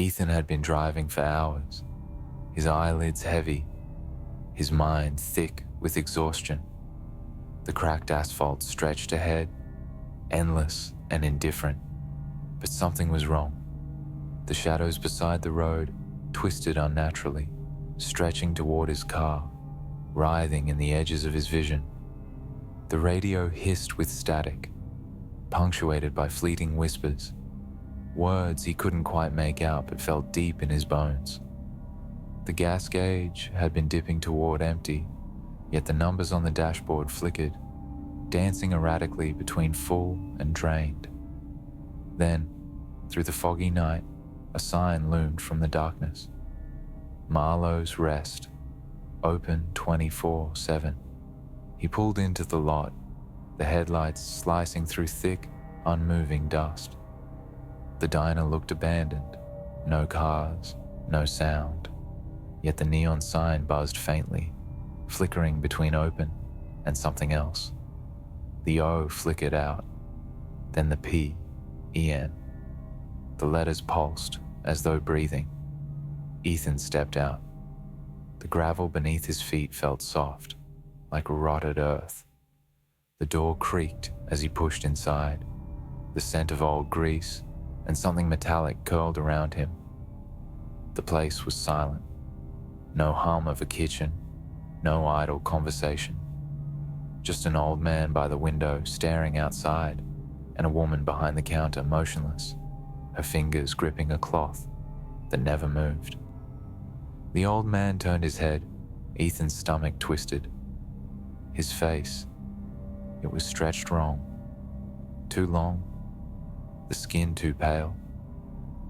Ethan had been driving for hours, his eyelids heavy, his mind thick with exhaustion. The cracked asphalt stretched ahead, endless and indifferent, but something was wrong. The shadows beside the road twisted unnaturally, stretching toward his car, writhing in the edges of his vision. The radio hissed with static, punctuated by fleeting whispers, words he couldn't quite make out but felt deep in his bones. The gas gauge had been dipping toward empty, yet the numbers on the dashboard flickered, dancing erratically between full and drained. Then, through the foggy night, a sign loomed from the darkness. Marlowe's Rest, open 24/7. He pulled into the lot, the headlights slicing through thick, unmoving dust. The diner looked abandoned, no cars, no sound, yet the neon sign buzzed faintly, flickering between open and something else. The O flickered out, then the P, EN. The letters pulsed as though breathing. Ethan stepped out. The gravel beneath his feet felt soft, like rotted earth. The door creaked as he pushed inside, the scent of old grease and something metallic curled around him. The place was silent. No hum of a kitchen, no idle conversation. Just an old man by the window staring outside, and a woman behind the counter motionless, her fingers gripping a cloth that never moved. The old man turned his head, Ethan's stomach twisted. His face, it was stretched wrong. Too long, the skin too pale,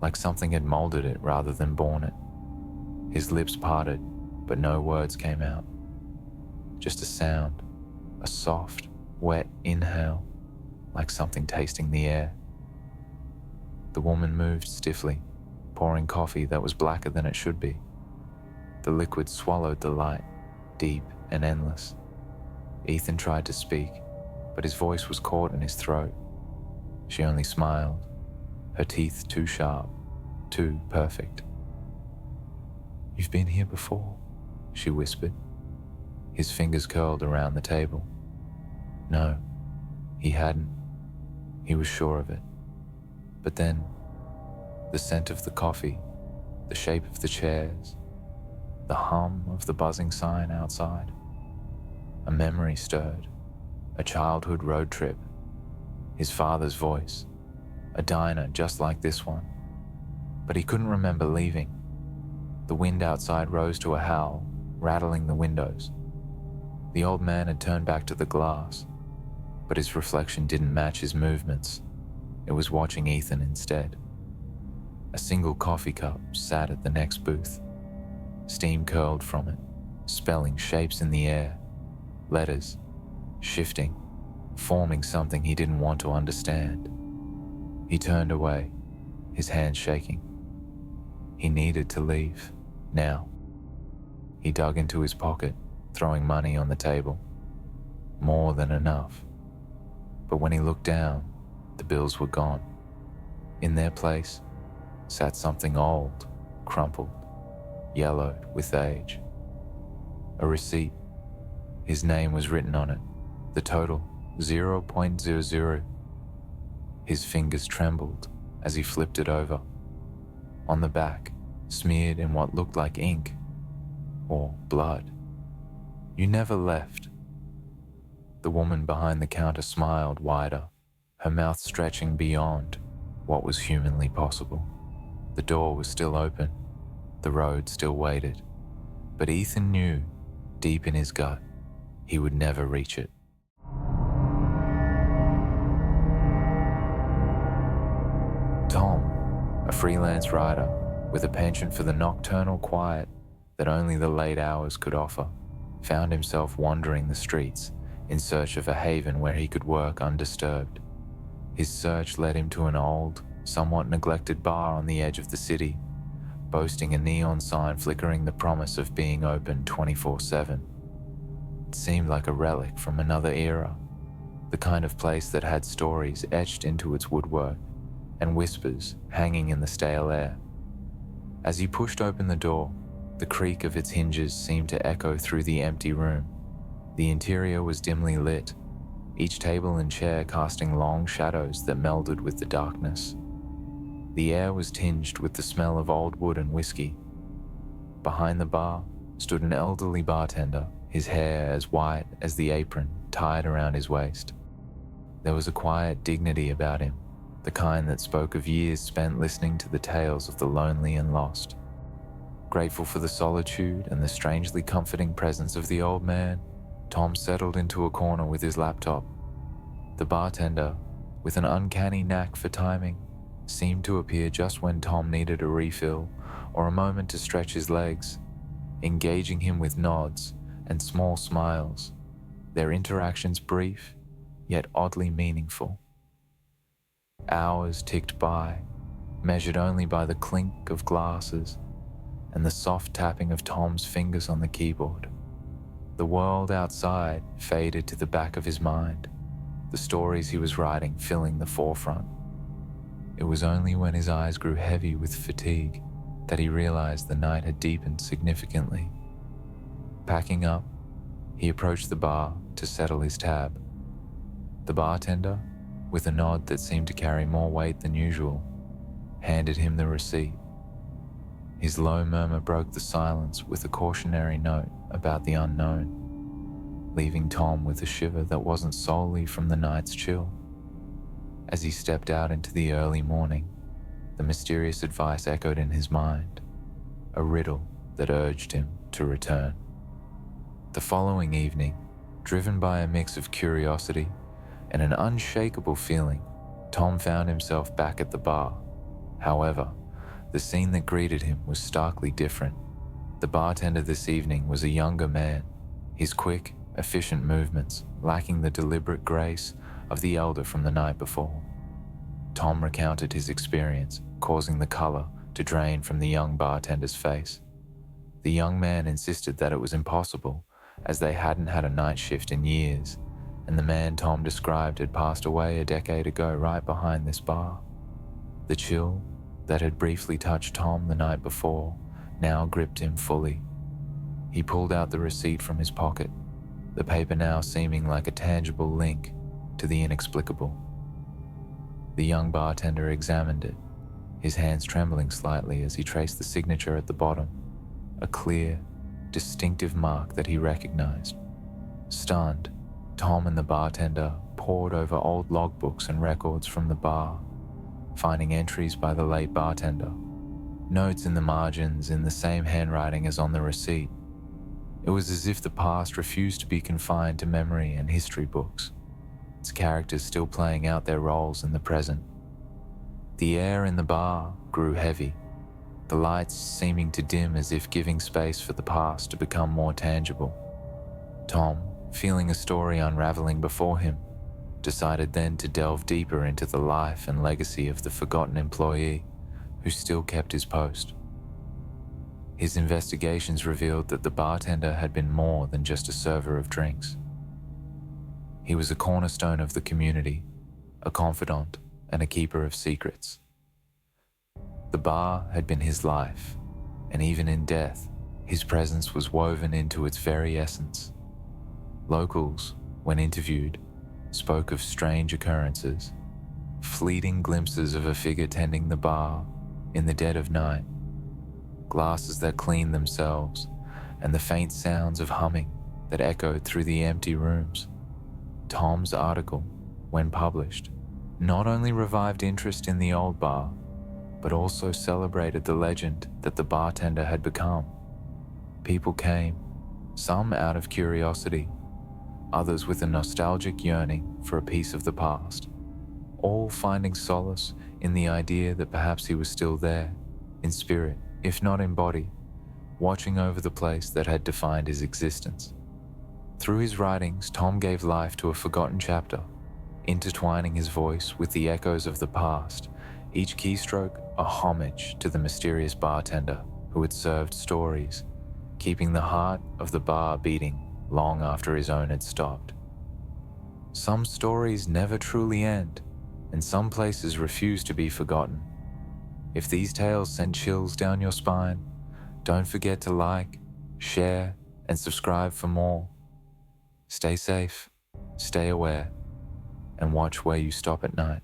like something had molded it rather than born it. His lips parted, but no words came out. Just a sound, a soft, wet inhale, like something tasting the air. The woman moved stiffly, pouring coffee that was blacker than it should be. The liquid swallowed the light, deep and endless. Ethan tried to speak, but his voice was caught in his throat. She only smiled, her teeth too sharp, too perfect. "You've been here before," she whispered. His fingers curled around the table. No, he hadn't. He was sure of it. But then, the scent of the coffee, the shape of the chairs, the hum of the buzzing sign outside. A memory stirred, a childhood road trip, his father's voice, a diner just like this one. But he couldn't remember leaving. The wind outside rose to a howl, rattling the windows. The old man had turned back to the glass, but his reflection didn't match his movements. It was watching Ethan instead. A single coffee cup sat at the next booth. Steam curled from it, spelling shapes in the air, letters, shifting, forming something he didn't want to understand. He turned away, his hands shaking. He needed to leave, now. He dug into his pocket, throwing money on the table. More than enough. But when he looked down, the bills were gone. In their place sat something old, crumpled, yellowed with age. A receipt. His name was written on it. The total, 0.00. His fingers trembled as he flipped it over. On the back, smeared in what looked like ink or blood. "You never left." The woman behind the counter smiled wider, her mouth stretching beyond what was humanly possible. The door was still open, the road still waited, but Ethan knew, deep in his gut, he would never reach it. Tom, a freelance writer with a penchant for the nocturnal quiet that only the late hours could offer, found himself wandering the streets in search of a haven where he could work undisturbed. His search led him to an old, somewhat neglected bar on the edge of the city, boasting a neon sign flickering the promise of being open 24/7. It seemed like a relic from another era, the kind of place that had stories etched into its woodwork and whispers hanging in the stale air. As he pushed open the door, the creak of its hinges seemed to echo through the empty room. The interior was dimly lit, each table and chair casting long shadows that melded with the darkness. The air was tinged with the smell of old wood and whiskey. Behind the bar stood an elderly bartender, his hair as white as the apron tied around his waist. There was a quiet dignity about him, the kind that spoke of years spent listening to the tales of the lonely and lost. Grateful for the solitude and the strangely comforting presence of the old man, Tom settled into a corner with his laptop. The bartender, with an uncanny knack for timing, seemed to appear just when Tom needed a refill or a moment to stretch his legs, engaging him with nods and small smiles, their interactions brief, yet oddly meaningful. Hours ticked by, measured only by the clink of glasses and the soft tapping of Tom's fingers on the keyboard. The world outside faded to the back of his mind, the stories he was writing filling the forefront. It was only when his eyes grew heavy with fatigue that he realized the night had deepened significantly. Packing up, he approached the bar to settle his tab. The bartender, with a nod that seemed to carry more weight than usual, handed him the receipt. His low murmur broke the silence with a cautionary note about the unknown, leaving Tom with a shiver that wasn't solely from the night's chill. As he stepped out into the early morning, the mysterious advice echoed in his mind, a riddle that urged him to return. The following evening, driven by a mix of curiosity and an unshakable feeling, Tom found himself back at the bar. However, the scene that greeted him was starkly different. The bartender this evening was a younger man, his quick, efficient movements lacking the deliberate grace of the elder from the night before. Tom recounted his experience, causing the color to drain from the young bartender's face. The young man insisted that it was impossible, as they hadn't had a night shift in years, and the man Tom described had passed away a decade ago right behind this bar. The chill that had briefly touched Tom the night before now gripped him fully. He pulled out the receipt from his pocket, the paper now seeming like a tangible link to the inexplicable. The young bartender examined it, his hands trembling slightly as he traced the signature at the bottom, a clear, distinctive mark that he recognized. Stunned, Tom and the bartender pored over old logbooks and records from the bar, finding entries by the late bartender, notes in the margins in the same handwriting as on the receipt. It was as if the past refused to be confined to memory and history books, its characters still playing out their roles in the present. The air in the bar grew heavy, the lights seeming to dim as if giving space for the past to become more tangible. Tom, feeling a story unraveling before him, decided then to delve deeper into the life and legacy of the forgotten employee who still kept his post. His investigations revealed that the bartender had been more than just a server of drinks. He was a cornerstone of the community, a confidant and a keeper of secrets. The bar had been his life, and even in death, his presence was woven into its very essence. Locals, when interviewed, spoke of strange occurrences, fleeting glimpses of a figure tending the bar in the dead of night, glasses that cleaned themselves, and the faint sounds of humming that echoed through the empty rooms. Tom's article, when published, not only revived interest in the old bar, but also celebrated the legend that the bartender had become. People came, some out of curiosity, others with a nostalgic yearning for a piece of the past, all finding solace in the idea that perhaps he was still there, in spirit, if not in body, watching over the place that had defined his existence. Through his writings, Tom gave life to a forgotten chapter, intertwining his voice with the echoes of the past, each keystroke a homage to the mysterious bartender who had served stories, keeping the heart of the bar beating long after his own had stopped. Some stories never truly end, and some places refuse to be forgotten. If these tales sent chills down your spine, don't forget to like, share, and subscribe for more. Stay safe, stay aware, and watch where you stop at night.